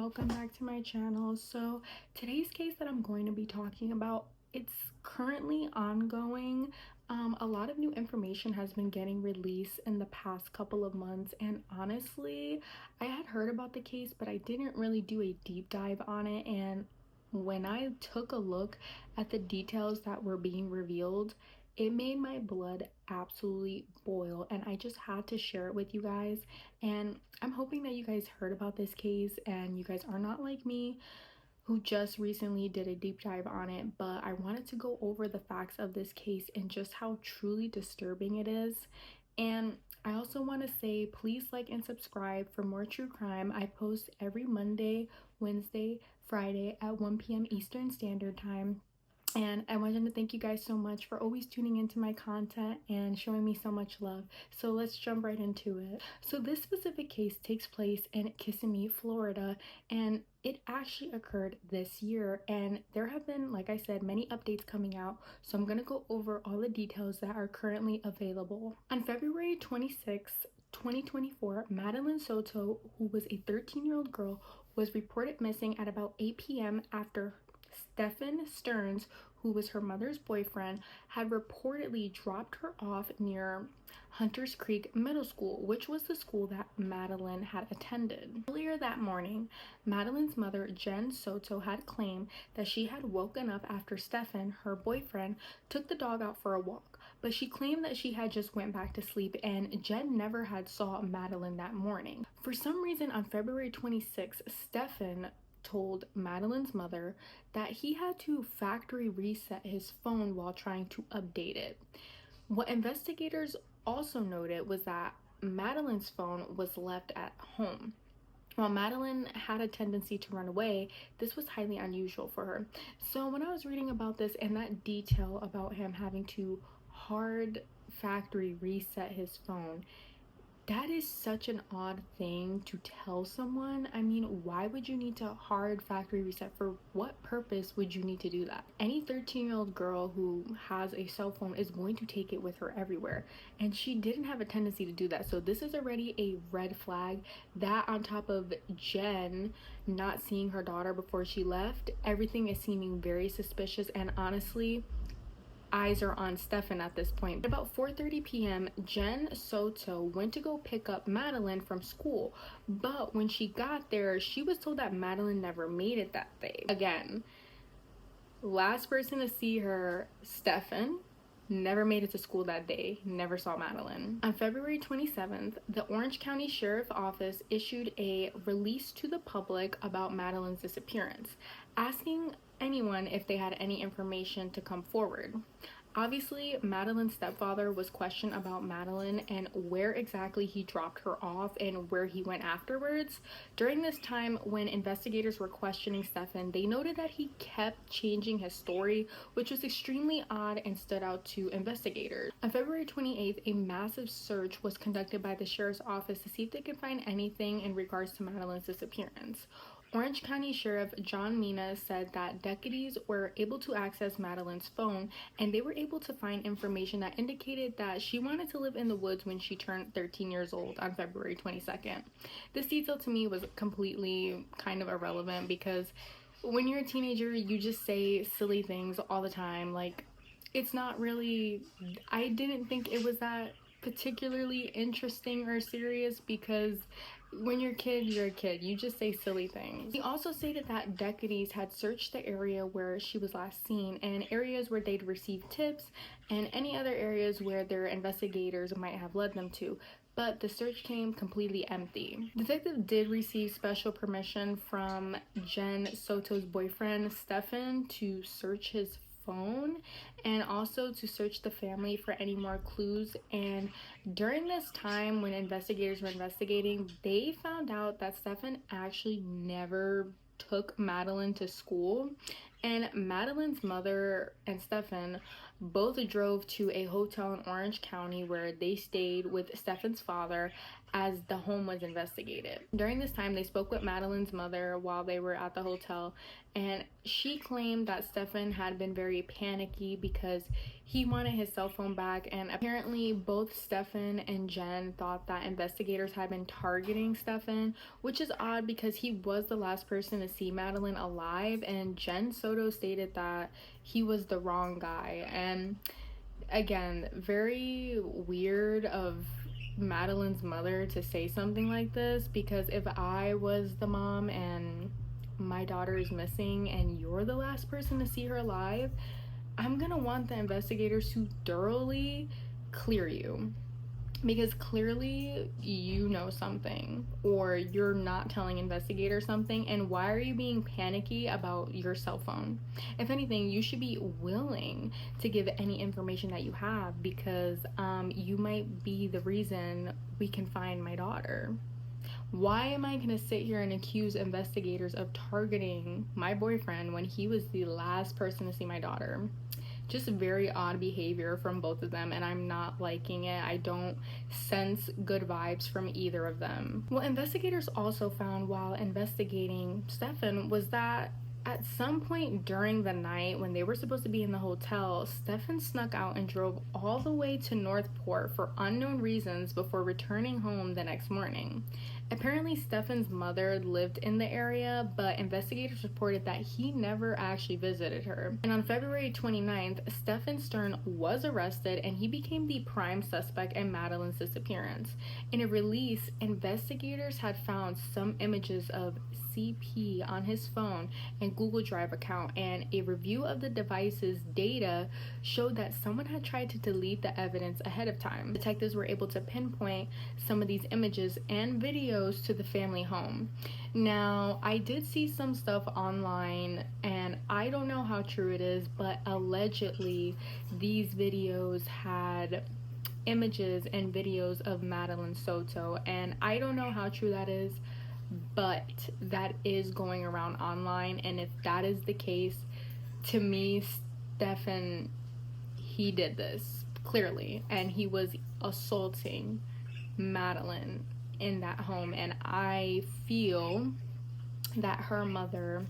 welcome back to my channel. So today's case that I'm going to be talking about, it's currently ongoing. A lot of new information has been getting released in the past couple of months, and honestly, I had heard about the case, but I didn't really do a deep dive on it. And when I took a look at the details that were being revealed, it made my blood absolutely boil, and I just had to share it with you guys. And I'm hoping that you guys heard about this case and you guys are not like me who just recently did a deep dive on it, but I wanted to go over the facts of this case and just how truly disturbing it is. And I also want to say, please like and subscribe for more true crime. I post every Monday, Wednesday, Friday at 1 p.m. Eastern Standard Time. And I wanted to thank you guys so much for always tuning into my content and showing me so much love. So let's jump right into it. So this specific case takes place in Kissimmee, Florida, and it actually occurred this year. And there have been, like I said, many updates coming out. So I'm going to go over all the details that are currently available. On February 26th, 2024, Madeline Soto, who was a 13-year-old girl, was reported missing at about 8 p.m. after Stephen Stearns, who was her mother's boyfriend, had reportedly dropped her off near Hunters Creek Middle School, which was the school that Madeline had attended. Earlier that morning, Madeline's mother, Jen Soto, had claimed that she had woken up after Stephen, her boyfriend, took the dog out for a walk, but she claimed that she had just went back to sleep and Jen never had saw Madeline that morning. For some reason, on February 26th, Stephen told Madeline's mother that he had to factory reset his phone while trying to update it. What investigators also noted was that Madeline's phone was left at home. While Madeline had a tendency to run away, this was highly unusual for her. So when I was reading about this and that detail about him having to hard factory reset his phone, that is such an odd thing to tell someone. I mean, why would you need to hard factory reset? For what purpose would you need to do that? Any 13-year-old girl who has a cell phone is going to take it with her everywhere, and she didn't have a tendency to do that. So this is already a red flag. That on top of Jen not seeing her daughter before she left, everything is seeming very suspicious, and honestly, eyes are on Stephen at this point. At about 4:30 p.m., Jen Soto went to go pick up Madeline from school, but when she got there, she was told that Madeline never made it that day. Again, last person to see her, Stephen, never made it to school that day, never saw Madeline. On February 27th, the Orange County Sheriff's Office issued a release to the public about Madeline's disappearance, asking anyone if they had any information to come forward. Obviously, Madeline's stepfather was questioned about Madeline and where exactly he dropped her off and where he went afterwards. During this time, when investigators were questioning Stephen, they noted that he kept changing his story, which was extremely odd and stood out to investigators. On February 28th, a massive search was conducted by the sheriff's office to see if they could find anything in regards to Madeline's disappearance. Orange County Sheriff John Mina said that deputies were able to access Madeline's phone, and they were able to find information that indicated that she wanted to live in the woods when she turned 13 years old on February 22nd. This detail to me was completely kind of irrelevant, because when you're a teenager, you just say silly things all the time. Like, it's not really, I didn't think it was that particularly interesting or serious, because when you're a kid, you're a kid. You just say silly things. He also stated that deputies had searched the area where she was last seen and areas where they'd received tips and any other areas where their investigators might have led them to, but the search came completely empty. The detective did receive special permission from Jen Soto's boyfriend, Stephen, to search his phone and also to search the family for any more clues. And during this time when investigators were investigating, they found out that Stephen actually never took Madeline to school, and Madeline's mother and Stephen both drove to a hotel in Orange County where they stayed with Stephen's father as the home was investigated. During this time, they spoke with Madeline's mother while they were at the hotel, and she claimed that Stefan had been very panicky because he wanted his cell phone back, and apparently both Stefan and Jen thought that investigators had been targeting Stefan, which is odd because he was the last person to see Madeline alive, and Jen Soto stated that he was the wrong guy. And again, very weird of Madeline's mother to say something like this, because if I was the mom and my daughter is missing and you're the last person to see her alive, I'm gonna want the investigators to thoroughly clear you, because clearly you know something, or you're not telling investigators something. And why are you being panicky about your cell phone? If anything, you should be willing to give any information that you have, because you might be the reason we can find my daughter. Why am I going to sit here and accuse investigators of targeting my boyfriend when he was the last person to see my daughter? Just very odd behavior from both of them, and I'm not liking it. I don't sense good vibes from either of them. What investigators also found while investigating Stefan was that at some point during the night when they were supposed to be in the hotel, Stefan snuck out and drove all the way to Northport for unknown reasons before returning home the next morning. Apparently, Stefan's mother lived in the area, but investigators reported that he never actually visited her. And on February 29th, Stefan Stern was arrested, and he became the prime suspect in Madeline's disappearance. In a release, investigators had found some images of CP on his phone and Google Drive account, and a review of the device's data showed that someone had tried to delete the evidence ahead of time. Detectives were able to pinpoint some of these images and videos to the family home. Now, I did see some stuff online, and I don't know how true it is, but allegedly these videos had images and videos of Madeline Soto, and I don't know how true that is, but that is going around online. And if that is the case, to me, Stefan, he did this clearly, and he was assaulting Madeline in that home. And I feel that her mother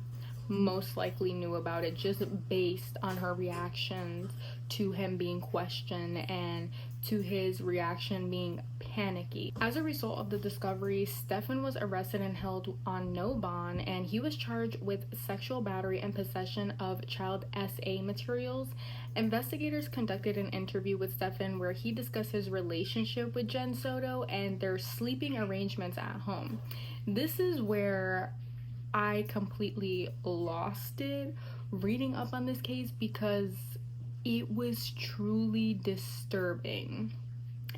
most likely knew about it, just based on her reactions to him being questioned and to his reaction being panicky. As a result of the discovery, Stefan was arrested and held on no bond, and he was charged with sexual battery and possession of child SA materials. Investigators conducted an interview with Stefan where he discussed his relationship with Jen Soto and their sleeping arrangements at home. This is where I completely lost it reading up on this case, because it was truly disturbing.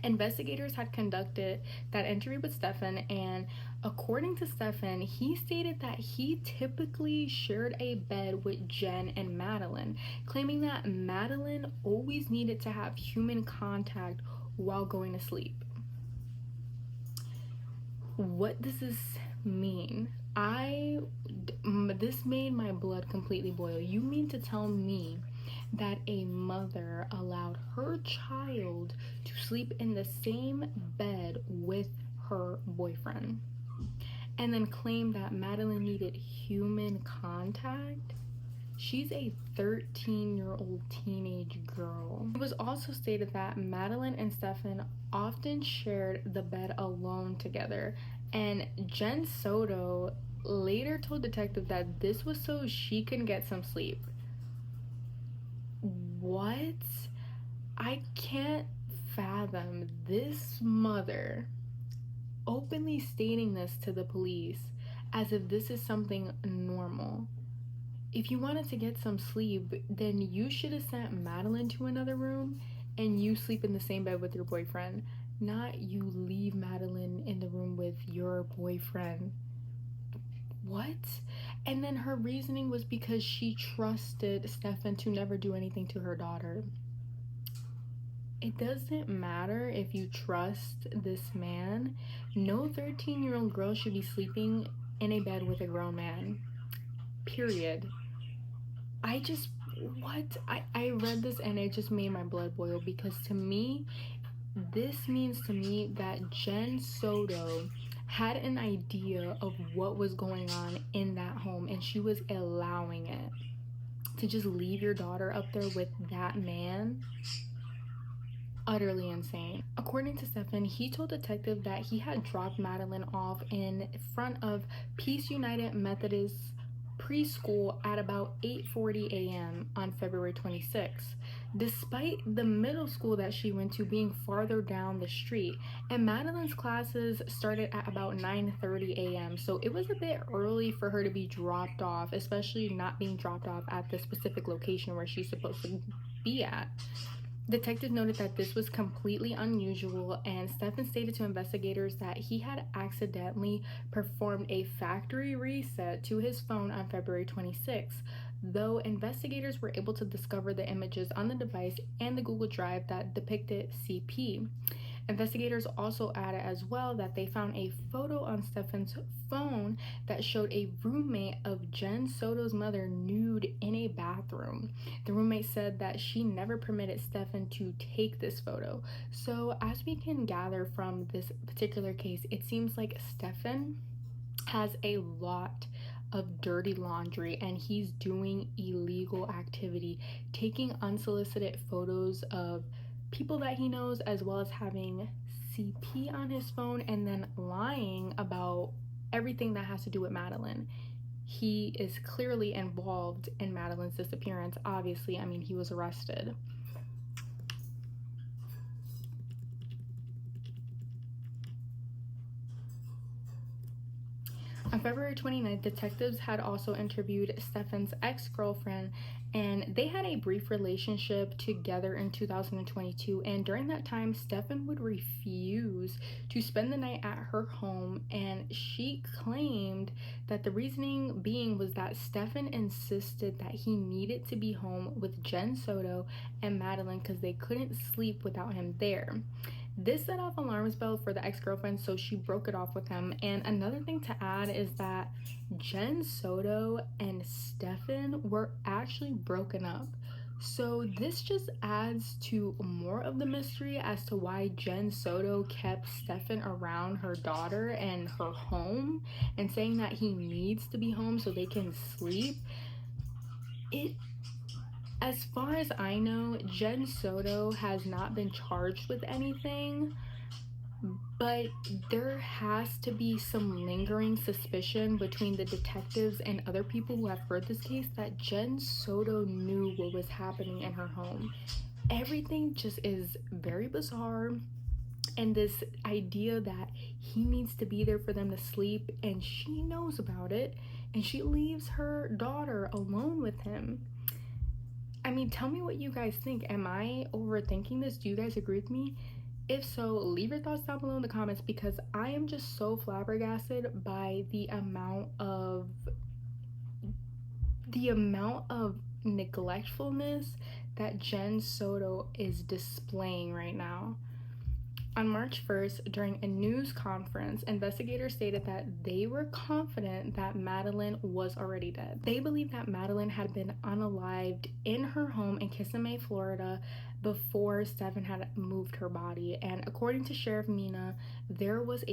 Investigators had conducted that interview with Stefan, and according to Stefan, he stated that he typically shared a bed with Jen and Madeline, claiming that Madeline always needed to have human contact while going to sleep. What does this mean? This made my blood completely boil. You mean to tell me that a mother allowed her child to sleep in the same bed with her boyfriend and then claimed that Madeline needed human contact? She's a 13-year-old teenage girl. It was also stated that Madeline and Stefan often shared the bed alone together, and Jen Soto later told detectives that this was so she can get some sleep. What? I can't fathom this mother openly stating this to the police as if this is something normal. If you wanted to get some sleep, then you should have sent Madeline to another room and you sleep in the same bed with your boyfriend, not you leave Madeline in the room with your boyfriend. What? And then her reasoning was because she trusted Stefan to never do anything to her daughter. It doesn't matter if you trust this man. No 13-year-old girl should be sleeping in a bed with a grown man. Period. I read this and it just made my blood boil, because to me, This means to me that Jen Soto had an idea of what was going on in that home, and she was allowing it. To just leave your daughter up there with that man, utterly insane. According to Stefan, he told detective that he had dropped Madeline off in front of Peace United Methodist preschool at about 8:40 a.m. on February 26th, despite the middle school that she went to being farther down the street. And Madeline's classes started at about 9:30 a.m., so it was a bit early for her to be dropped off, especially not being dropped off at the specific location where she's supposed to be at. Detective noted that this was completely unusual, and Stefan stated to investigators that he had accidentally performed a factory reset to his phone on February 26, though investigators were able to discover the images on the device and the Google Drive that depicted CP. Investigators also added as well that they found a photo on Stefan's phone that showed a roommate of Jen Soto's mother nude in a bathroom. The roommate said that she never permitted Stefan to take this photo. So as we can gather from this particular case, it seems like Stefan has a lot of dirty laundry, and he's doing illegal activity, taking unsolicited photos of people that he knows, as well as having CP on his phone, and then lying about everything that has to do with Madeline. He is clearly involved in Madeline's disappearance. Obviously, I mean, he was arrested. On February 29th, detectives had also interviewed Stefan's ex-girlfriend, and they had a brief relationship together in 2022. And during that time, Stefan would refuse to spend the night at her home, and she claimed that the reasoning being was that Stefan insisted that he needed to be home with Jen Soto and Madeline because they couldn't sleep without him there. This set off alarm bells for the ex-girlfriend, so she broke it off with him. And another thing to add is that Jen Soto and Stefan were actually broken up. So this just adds to more of the mystery as to why Jen Soto kept Stefan around her daughter and her home, and saying that he needs to be home so they can sleep. As far as I know, Jen Soto has not been charged with anything, but there has to be some lingering suspicion between the detectives and other people who have heard this case that Jen Soto knew what was happening in her home. Everything just is very bizarre, and this idea that he needs to be there for them to sleep, and she knows about it, and she leaves her daughter alone with him. I mean, tell me what you guys think. Am I overthinking this? Do you guys agree with me? If so, leave your thoughts down below in the comments, because I am just so flabbergasted by the amount of neglectfulness that Jen Soto is displaying right now. On March 1st, during a news conference, investigators stated that they were confident that Madeline was already dead. They believed that Madeline had been unalived in her home in Kissimmee, Florida, before Stefan had moved her body. And according to Sheriff Mina, there was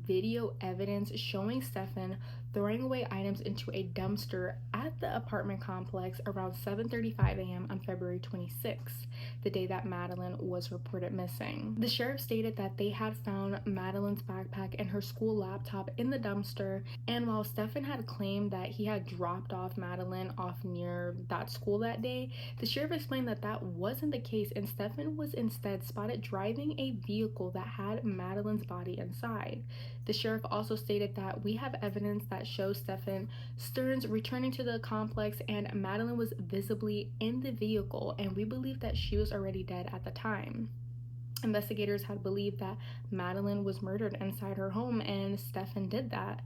video evidence showing Stefan throwing away items into a dumpster at the apartment complex around 7:35 a.m. on February 26th, the day that Madeline was reported missing. The sheriff stated that they had found Madeline's backpack and her school laptop in the dumpster, and while Stefan had claimed that he had dropped off Madeline off near that school that day, the sheriff explained that that wasn't the case, and Stefan was instead spotted driving a vehicle that had Madeline's body inside. The sheriff also stated that we have evidence that shows Stefan Stearns returning to the complex, and Madeline was visibly in the vehicle, and we believe that she was already dead at the time. Investigators had believed that Madeline was murdered inside her home, and Stefan did that.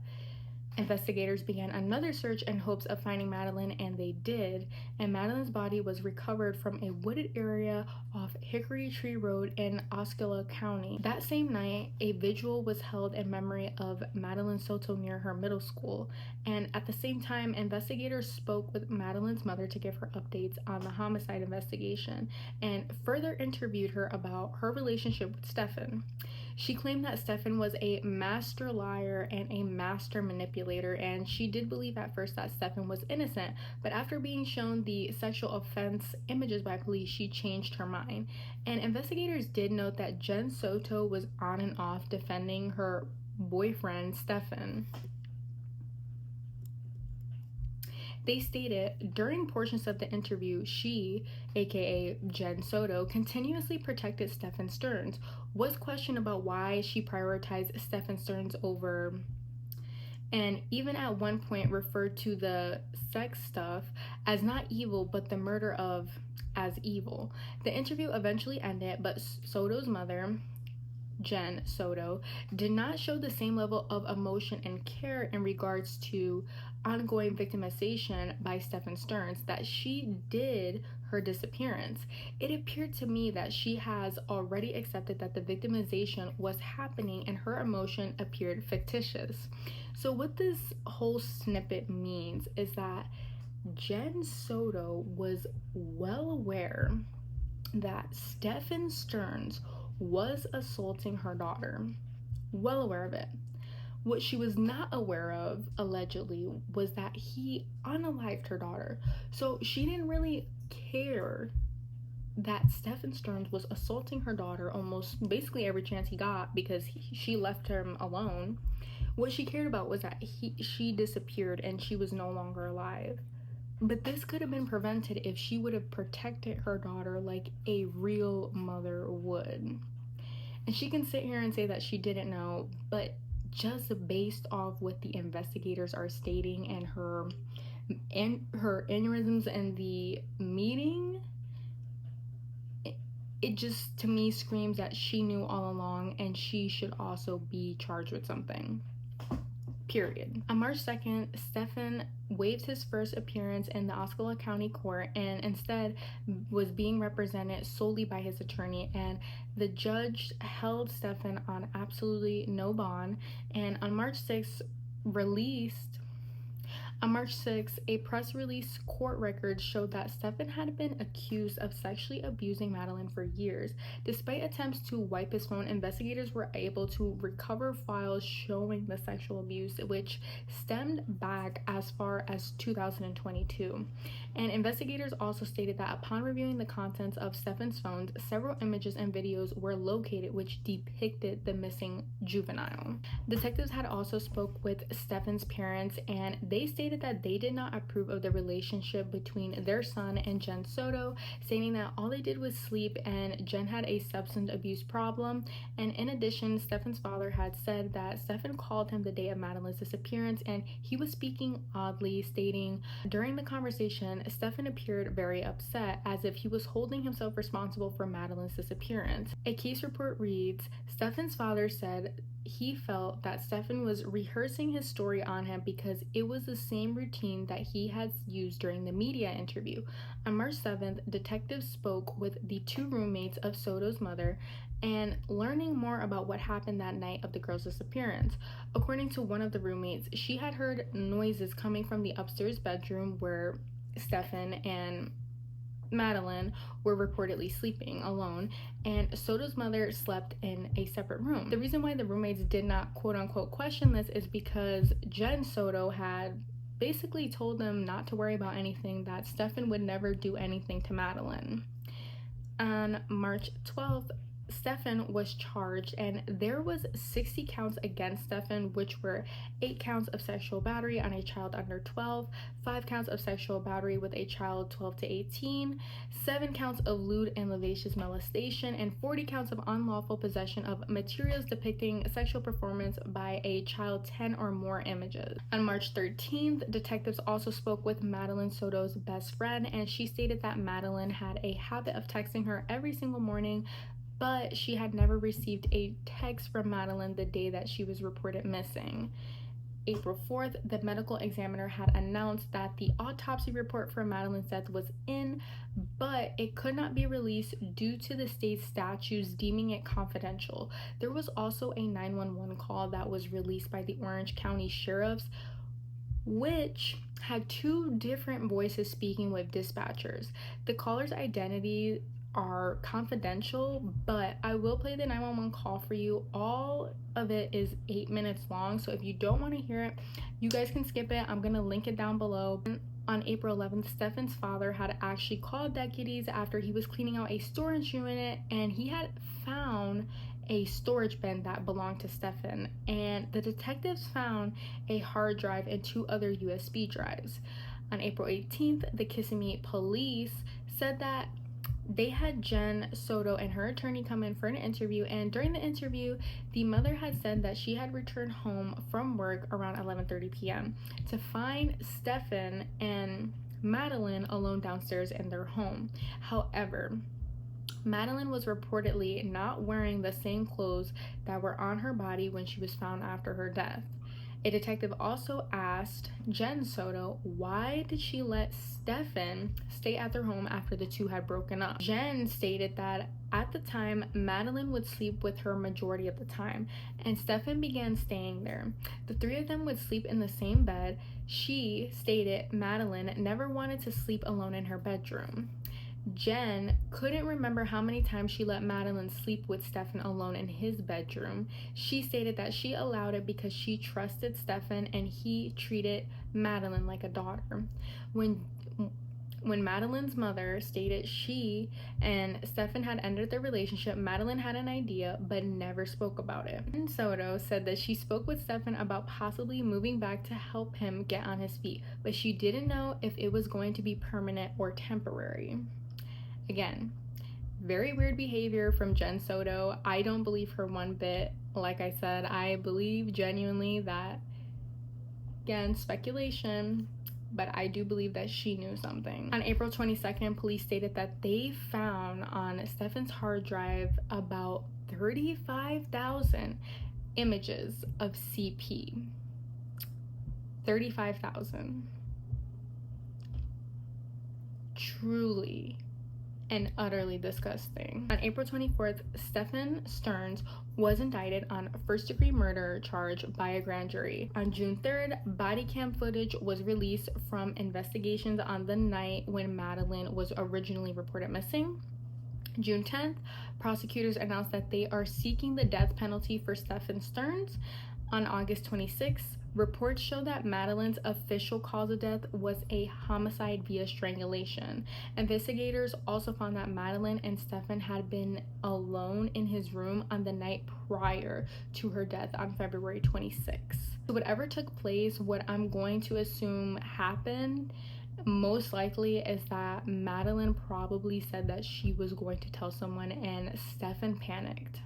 Investigators began another search in hopes of finding Madeline, and they did, and Madeline's body was recovered from a wooded area off Hickory Tree Road in Osceola County. That same night, a vigil was held in memory of Madeline Soto near her middle school, and at the same time, investigators spoke with Madeline's mother to give her updates on the homicide investigation and further interviewed her about her relationship with Stefan. She claimed that Stefan was a master liar and a master manipulator, and she did believe at first that Stefan was innocent, but after being shown the sexual offense images by police, she changed her mind. And investigators did note that Jen Soto was on and off defending her boyfriend, Stefan. They stated during portions of the interview, she, aka Jen Soto, continuously protected Stefan Stearns, was questioned about why she prioritized Stefan Stearns over, and even at one point referred to the sex stuff as not evil, but the murder of as evil. The interview eventually ended, but Soto's mother, Jen Soto, did not show the same level of emotion and care in regards to ongoing victimization by Stefan Stearns that she did her disappearance. It appeared to me that she has already accepted that the victimization was happening and her emotion appeared fictitious. So what this whole snippet means is that Jen Soto was well aware that Stefan Stearns was assaulting her daughter, well aware of it. What she was not aware of, allegedly, was that he unalived her daughter. So she didn't really care that Stefan Stearns was assaulting her daughter almost basically every chance he got because she left him alone. What she cared about was that she disappeared and she was no longer alive. But this could have been prevented if she would have protected her daughter like a real mother would. And she can sit here and say that she didn't know, but just based off what the investigators are stating and her aneurysms in the meeting, it just to me screams that she knew all along and she should also be charged with something. Period. On March 2nd, Stefan waived his first appearance in the Osceola County Court and instead was being represented solely by his attorney, and the judge held Stefan on absolutely no bond. And on March 6th, a press release court record showed that Stefan had been accused of sexually abusing Madeline for years. Despite attempts to wipe his phone, investigators were able to recover files showing the sexual abuse, which stemmed back as far as 2022. And investigators also stated that upon reviewing the contents of Stefan's phones, several images and videos were located which depicted the missing juvenile. Detectives had also spoke with Stefan's parents, and they stated that they did not approve of the relationship between their son and Jen Soto, stating that all they did was sleep and Jen had a substance abuse problem. And in addition, Stefan's father had said that Stefan called him the day of Madeline's disappearance and he was speaking oddly, stating during the conversation, Stefan appeared very upset, as if he was holding himself responsible for Madeline's disappearance. A case report reads, Stefan's father said he felt that Stefan was rehearsing his story on him because it was the same routine that he had used during the media interview. On March 7th, detectives spoke with the two roommates of Soto's mother and learning more about what happened that night of the girl's disappearance. According to one of the roommates, she had heard noises coming from the upstairs bedroom where Stefan and Madeline were reportedly sleeping alone, and Soto's mother slept in a separate room. The reason why the roommates did not quote-unquote question this is because Jen Soto had basically told them not to worry about anything, that Stefan would never do anything to Madeline. On March 12th, Stefan was charged, and there was 60 counts against Stefan, which were 8 counts of sexual battery on a child under 12, 5 counts of sexual battery with a child 12 to 18, 7 counts of lewd and lascivious molestation, and 40 counts of unlawful possession of materials depicting sexual performance by a child 10 or more images. On March 13th, detectives also spoke with Madeline Soto's best friend, and she stated that Madeline had a habit of texting her every single morning, but she had never received a text from Madeline the day that she was reported missing. April 4th, the medical examiner had announced that the autopsy report for Madeline's death was in, but it could not be released due to the state statutes deeming it confidential. There was also a 911 call that was released by the Orange County Sheriff's, which had two different voices speaking with dispatchers. The caller's identity are confidential, but I will play the 911 call for you. All of it is 8 minutes long, so if you don't want to hear it, you guys can skip it. I'm gonna link it down below. On April 11th, Stefan's father had actually called deputies after he was cleaning out a storage unit, and he had found a storage bin that belonged to Stefan, and the detectives found a hard drive and 2 other USB drives. On April 18th, the Kissimmee police said that they had Jen Soto and her attorney come in for an interview, and during the interview, the mother had said that she had returned home from work around 11:30 p.m. to find Stefan and Madeline alone downstairs in their home. However, Madeline was reportedly not wearing the same clothes that were on her body when she was found after her death. A detective also asked Jen Soto why did she let Stefan stay at their home after the two had broken up. Jen stated that at the time, Madeline would sleep with her majority of the time, and Stefan began staying there. The 3 of them would sleep in the same bed. She stated Madeline never wanted to sleep alone in her bedroom. Jen couldn't remember how many times she let Madeline sleep with Stefan alone in his bedroom. She stated that she allowed it because she trusted Stefan and he treated Madeline like a daughter. When Madeline's mother stated she and Stefan had ended their relationship, Madeline had an idea but never spoke about it. And Soto said that she spoke with Stefan about possibly moving back to help him get on his feet, but she didn't know if it was going to be permanent or temporary. Again, very weird behavior from Jen Soto. I don't believe her one bit. Like I said, I believe genuinely that, again, speculation, but I do believe that she knew something. On April 22nd, police stated that they found on Stefan's hard drive about 35,000 images of CP. 35,000. Truly and utterly disgusting. On April 24th, Stefan Stearns was indicted on first-degree murder charge by a grand jury. On June 3rd, body cam footage was released from investigations on the night when Madeline was originally reported missing. June 10th, prosecutors announced that they are seeking the death penalty for Stefan Stearns. On August 26th, reports show that Madeline's official cause of death was a homicide via strangulation. Investigators also found that Madeline and Stefan had been alone in his room on the night prior to her death on February 26th. So whatever took place, what I'm going to assume happened most likely is that Madeline probably said that she was going to tell someone and Stefan panicked.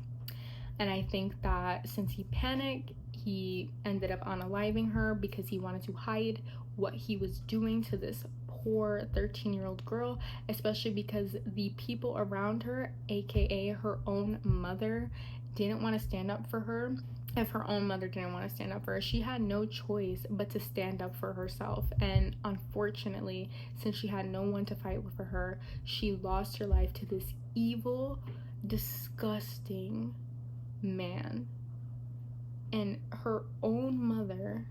And I think that since he panicked, he ended up unaliving her because he wanted to hide what he was doing to this poor 13-year-old girl, especially because the people around her, aka her own mother, didn't want to stand up for her. If her own mother didn't want to stand up for her, she had no choice but to stand up for herself. And unfortunately, since she had no one to fight for her, she lost her life to this evil, disgusting man. And her own mother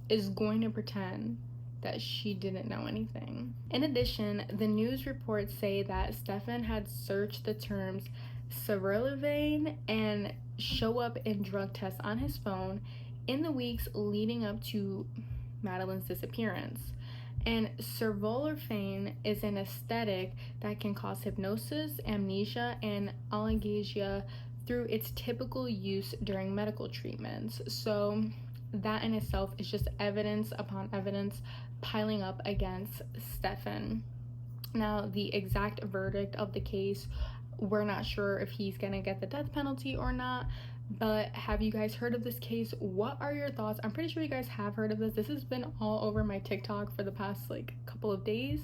is going to pretend that she didn't know anything. In addition, the news reports say that Stefan had searched the terms Cerelovane and show up in drug tests on his phone in the weeks leading up to Madeline's disappearance. And Cerelovane is an aesthetic that can cause hypnosis, amnesia, and algesia through its typical use during medical treatments. So that in itself is just evidence upon evidence piling up against Stefan. Now, the exact verdict of the case, we're not sure if he's gonna get the death penalty or not, but have you guys heard of this case? What are your thoughts? I'm pretty sure you guys have heard of this. This has been all over my TikTok for the past couple of days.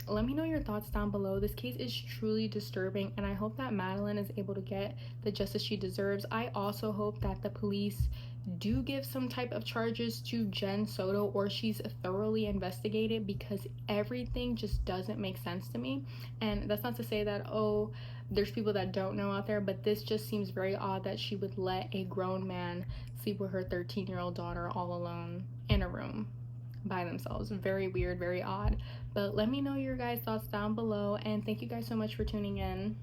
Let me know your thoughts down below. This case is truly disturbing, and I hope that Madeline is able to get the justice she deserves. I also hope that the police do give some type of charges to Jen Soto, or she's thoroughly investigated, because everything just doesn't make sense to me. And that's not to say that, oh, there's people that don't know out there, but this just seems very odd that she would let a grown man sleep with her 13-year-old daughter all alone in a room by themselves. Very weird, very odd. But let me know your guys' thoughts down below, and thank you guys so much for tuning in.